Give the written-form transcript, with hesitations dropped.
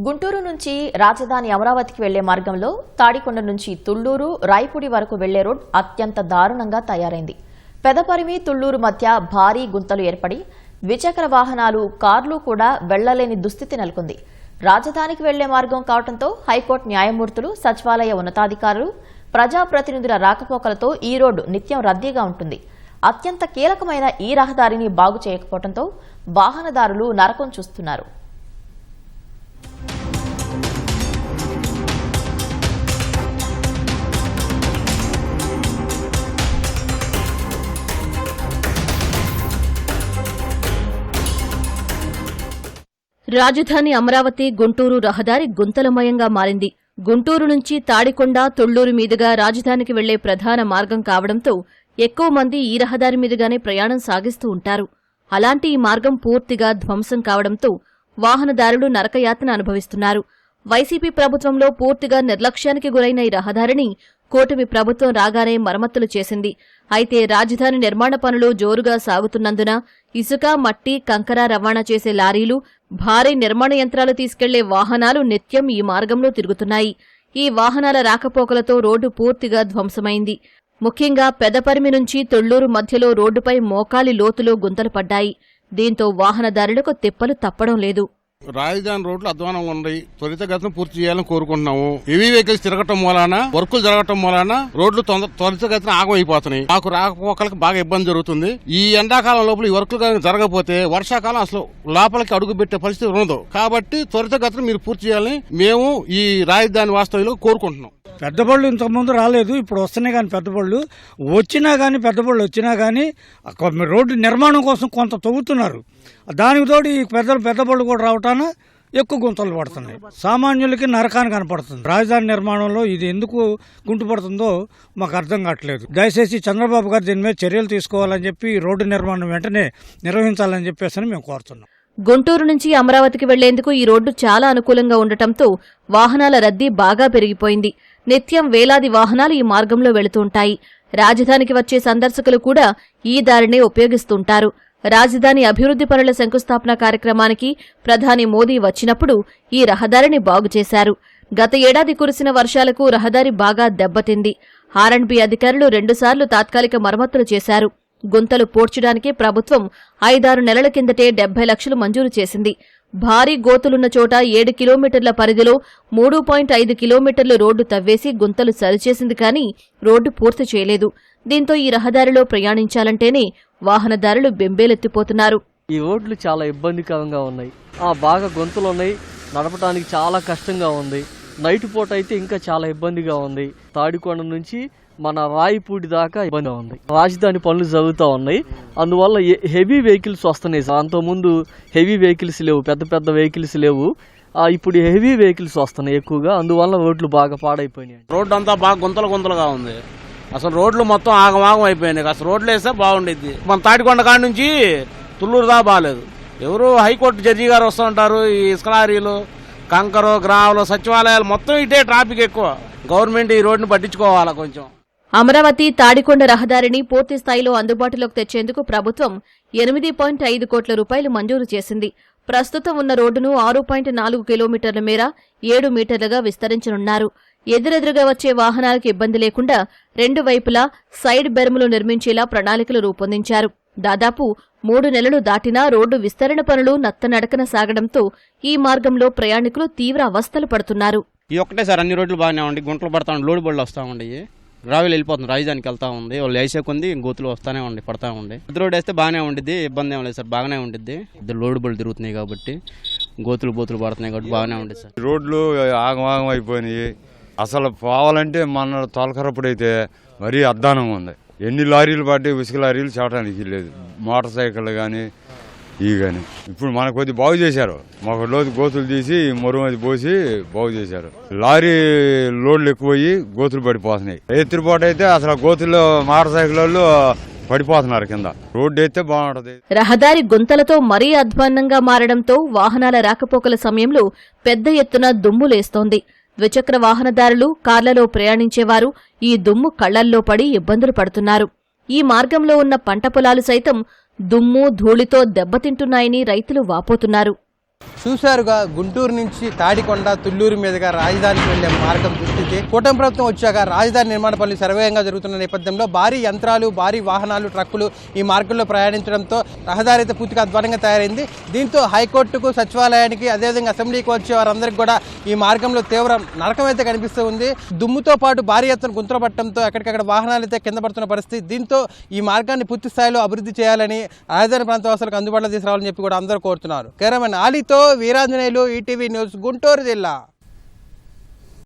గుంటూరు నుంచి రాజధాని అమరావతికి వెళ్లే మార్గంలో తాడికొండ నుంచి తుళ్లూరు రాయపూడి వరకు వెళ్లే రోడ్ అత్యంత దారుణంగా తయారైంది. పెదపరిమి తుళ్లూరు మధ్య భారీ గుంతలు ఏర్పడి ద్విచక్ర వాహనాలు కార్లు కూడా వెళ్లలేని దుస్థితి నెలకొంది. రాజధానికి వెళ్లే మార్గం కావడంతో హైకోర్టు న్యాయమూర్తులు, సచివాలయ ఉన్నతాధికారులు, ప్రజాప్రతినిధుల రాకపోకలతో ఈ రోడ్డు నిత్యం రద్దీగా ఉంటుంది. అత్యంత కీలకమైన ఈ రహదారిని బాగు చేయకపోవడంతో వాహనదారులు నరకం చూస్తున్నారు. రాజధాని అమరావతి గుంటూరు రహదారి గుంతలమయంగా మారింది. గుంటూరు నుంచి తాడికొండ, తుళ్లూరు మీదుగా రాజధానికి వెళ్లే ప్రధాన మార్గం కావడంతో ఎక్కువ మంది ఈ రహదారి మీదుగానే ప్రయాణం సాగిస్తూ ఉంటారు. అలాంటి ఈ మార్గం పూర్తిగా ధ్వంసం కావడంతో వాహనదారులు నరకయాతన అనుభవిస్తున్నారు. వైసీపీ ప్రభుత్వంలో పూర్తిగా నిర్లక్ష్యానికి గురైన ఈ రహదారిని కూటమి ప్రభుత్వం రాగానే మరమ్మతులు చేసింది. అయితే రాజధాని నిర్మాణ పనులు జోరుగా సాగుతున్నందున ఇసుక, మట్టి, కంకర రవాణా చేసే లారీలు, భారీ నిర్మాణ యంత్రాలు తీసుకెళ్లే వాహనాలు నిత్యం ఈ మార్గంలో తిరుగుతున్నాయి. ఈ వాహనాల రాకపోకలతో రోడ్డు పూర్తిగా ధ్వంసమైంది. ముఖ్యంగా పెదపరిమి నుంచి తుళ్లూరు మధ్యలో రోడ్డుపై మోకాలి లోతులో గుంతలు పడ్డాయి. దీంతో వాహనదారులకు తిప్పలు తప్పడం లేదు. రాజధాని రోడ్లు అధ్వానంగా ఉన్నాయి. త్వరితగతిన పూర్తి చేయాలని కోరుకుంటున్నాము. హెవీ వెహికల్స్ తిరగటం మూలాన, వర్కులు జరగటం మూలాన రోడ్లు త్వరితగతిన ఆగమైపోతున్నాయి. మాకు రాకపోకలకు బాగా ఇబ్బంది జరుగుతుంది. ఈ ఎండాకాలం లోపల ఈ వర్కులు జరగకపోతే వర్షాకాలం అసలు లోపలికి అడుగు పెట్టే పరిస్థితి ఉండదు. కాబట్టి త్వరితగతిన మీరు పూర్తి చేయాలని మేము ఈ రాజధాని వాస్తవ్యులు కోరుకుంటున్నాం. పెద్ద బళ్ళు ఇంతకుముందు రాలేదు, ఇప్పుడు వస్తున్నాయి. కానీ పెద్ద బళ్ళు వచ్చినా కానీ రోడ్డు నిర్మాణం కోసం కొంత తవ్వుతున్నారు. దానికి తోడు ఈ పెద్ద బళ్ళు కూడా రావటాన ఎక్కువ గుంతలు పడుతున్నాయి. సామాన్యులకి నరకాన్ని కనపడుతుంది. రాజధాని నిర్మాణంలో ఇది ఎందుకు గుంటుపడుతుందో మాకు అర్థం కావట్లేదు. దయచేసి చంద్రబాబు గారు దీని మీద చర్యలు తీసుకోవాలని చెప్పి రోడ్డు నిర్మాణం వెంటనే నిర్వహించాలని చెప్పేసి మేము కోరుతున్నాం. గుంటూరు నుంచి అమరావతికి వెళ్లేందుకు ఈ రోడ్డు చాలా అనుకూలంగా ఉండటంతో వాహనాల రద్దీ బాగా పెరిగిపోయింది. నిత్యం వేలాది వాహనాలు ఈ మార్గంలో వెళుతుంటాయి. రాజధానికి వచ్చే సందర్శకులు కూడా ఈ దారినే ఉపయోగిస్తుంటారు. రాజధాని అభివృద్ధి పనుల శంకుస్థాపన కార్యక్రమానికి ప్రధాని మోదీ వచ్చినప్పుడు ఈ రహదారిని బాగుచేశారు. గత ఏడాది కురిసిన వర్షాలకు రహదారి బాగా దెబ్బతింది. ఆర్ఎండ్బీ అధికారులు 2 సార్లు తాత్కాలిక మరమ్మతులు చేశారు. గుంతలు పూడ్చడానికి ప్రభుత్వం 5-6 నెలల కిందటే 70 లక్షలు మంజూరు చేసింది. భారీ గోతులున్న చోట 7 కిలోమీటర్ల పరిధిలో 3.5 కిలోమీటర్లు రోడ్డు తవ్వేసి గుంతలు సరిచేసింది. కానీ రోడ్డు పూర్తి చేయలేదు. దీంతో ఈ రహదారిలో ప్రయాణించాలంటేనే వాహనదారులు బెంబేలెత్తిపోతున్నారు. ఈ రోడ్లు చాలా ఇబ్బందికరంగా ఉన్నాయి. బాగా గుంతలున్నాయి. నడపడానికి చాలా కష్టంగా ఉంది. నైట్ పూట అయితే ఇంకా చాలా ఇబ్బందిగా ఉంది. తాడికొండ నుంచి మన రాయపూడి దాకా ఇబ్బందిగా ఉంది. రాజధాని పనులు జరుగుతూ ఉన్నాయి. అందువల్ల హెవీ వెహికల్స్ వస్తున్నాయి. అంతకుముందు హెవీ వెహికల్స్ లేవు, పెద్ద వెహికల్స్ లేవు. ఇప్పుడు హెవీ వెహికల్స్ వస్తున్నాయి ఎక్కువగా. అందువల్ల రోడ్లు బాగా పాడైపోయినాయి. రోడ్డు అంతా బాగా గుంతలుగా ఉంది. అసలు రోడ్లు మొత్తం ఆగమాగం అయిపోయినాయి. అసలు రోడ్లు వేస్తే బాగుండేది. మన తాటికొండ కాడి నుంచి తుళ్లూరు దా బాగాలేదు. ఎవరు హైకోర్టు జడ్జి గారు వస్తూ ఉంటారు. ఈ ఇసుక లారీలు, కంకరు, గ్రామాలు, సచివాలయాలు మొత్తం ఇటే ట్రాఫిక్ ఎక్కువ. గవర్నమెంట్ ఈ రోడ్డును పట్టించుకోవాలా కొంచెం. అమరావతి తాడికొండ రహదారిని పూర్తి స్థాయిలో అందుబాటులోకి తెచ్చేందుకు ప్రభుత్వం 8.5 కోట్ల రూపాయలు మంజూరు చేసింది. ప్రస్తుతం ఉన్న రోడ్డును 6.4 కిలోమీటర్ల మేర 7 మీటర్లుగా విస్తరించనున్నారు. ఎదురెదురుగా వచ్చే వాహనాలకు ఇబ్బంది లేకుండా 2 వైపులా సైడ్ బెర్ములు నిర్మించేలా ప్రణాళికలు రూపొందించారు. దాదాపు 3 నెలలు దాటినా రోడ్డు విస్తరణ పనులు నత్తనడకన సాగడంతో ఈ మార్గంలో ప్రయాణికులు తీవ్ర అవస్థలు పడుతున్నారు. ఈ ఒక్కటే సార్ అన్ని రోడ్లు బాగానే ఉండి గుంటలు పడతా ఉండి, లోడు బళ్ళు వస్తూ ఉండి, గ్రావెల్ వెళ్ళిపోతుంది, రాజధానికి వెళ్తా ఉంది. వాళ్ళు వేసే కొంది గోతులు వస్తానే ఉండి, పడతా ఉండి. పెద్ద రోడ్ వేస్తే బాగానే ఉండిద్ది, ఇబ్బంది ఏం లేదు సార్, బాగానే ఉండిద్ది. ఇద్దరు లోడు బళ్ళు తిరుగుతున్నాయి కాబట్టి, గోతులు పడుతున్నాయి కాబట్టి బాగానే ఉండేది సార్. రోడ్లు ఆగమాగం అయిపోయినాయి. అసలు పోవాలంటే మన తొలకరప్పుడైతే మరీ అద్దానంగా ఉంది. ఎన్ని లారీలు పడ్డాయి, ఇసుక లారీలు చేయడానికి లేదు. మోటార్ సైకిళ్ళు కానీ ఇవి కానీ ఇప్పుడు మన కొద్ది బాగు చేశారు. మాకు లోతు గోతులు తీసి మొరుగు అది పోసి బాగు చేశారు. లారీ లోడ్లు ఎక్కువయ్యి గోతులు పడిపోతున్నాయి. ఎత్తిరిపోటు అయితే అసలు గోతుల్లో మోటార్ సైకిల్ వాళ్ళు పడిపోతున్నారు కింద. రోడ్డు అయితే బాగుంటది. రహదారి గుంతలతో మరీ అధ్వాన్నంగా మారడంతో వాహనాల రాకపోకల సమయంలో పెద్ద ఎత్తున దుమ్ములేస్తోంది. ద్విచక్ర వాహనదారులు, కార్లలో ప్రయాణించేవారు ఈ దుమ్ము కళ్లల్లో పడి ఇబ్బందులు పడుతున్నారు. ఈ మార్గంలో ఉన్న పంట పొలాలు సైతం దుమ్ము, ధూళితో దెబ్బతింటున్నాయని రైతులు వాపోతున్నారు. చూశారుగా గుంటూరు నుంచి తాడికొండ తుళ్లూరు మీదుగా రాజధానికి వెళ్లే మార్గం దుస్థితి. కూటమి ప్రభుత్వం వచ్చాక రాజధాని నిర్మాణ పనులు శరవేగంగా జరుగుతున్న నేపథ్యంలో భారీ యంత్రాలు, భారీ వాహనాలు, ట్రక్కులు ఈ మార్గంలో ప్రయాణించడంతో రహదారి అయితే పూర్తిగా అధ్వానంగా తయారైంది. దీంతో హైకోర్టుకు, సచివాలయానికి, అదేవిధంగా అసెంబ్లీకి వచ్చే వారందరికీ కూడా ఈ మార్గంలో తీవ్ర నరకం అయితే కనిపిస్తూ ఉంది. దుమ్ముతో పాటు భారీ ఎత్తున గుంతలు పట్టడంతో ఎక్కడికక్కడ వాహనాలు అయితే కింద పడుతున్న పరిస్థితి. దీంతో ఈ మార్గాన్ని పూర్తి స్థాయిలో అభివృద్ధి చేయాలని, రాజధాని ప్రాంత వాసులకు అందుబాటులో తీసుకురావాలని చెప్పి కూడా అందరూ కోరుతున్నారు. కెమెరామెన్ ఆలీతో వీరాంజనేయులు, ఈటీవీ న్యూస్, గుంటూరు జిల్లా.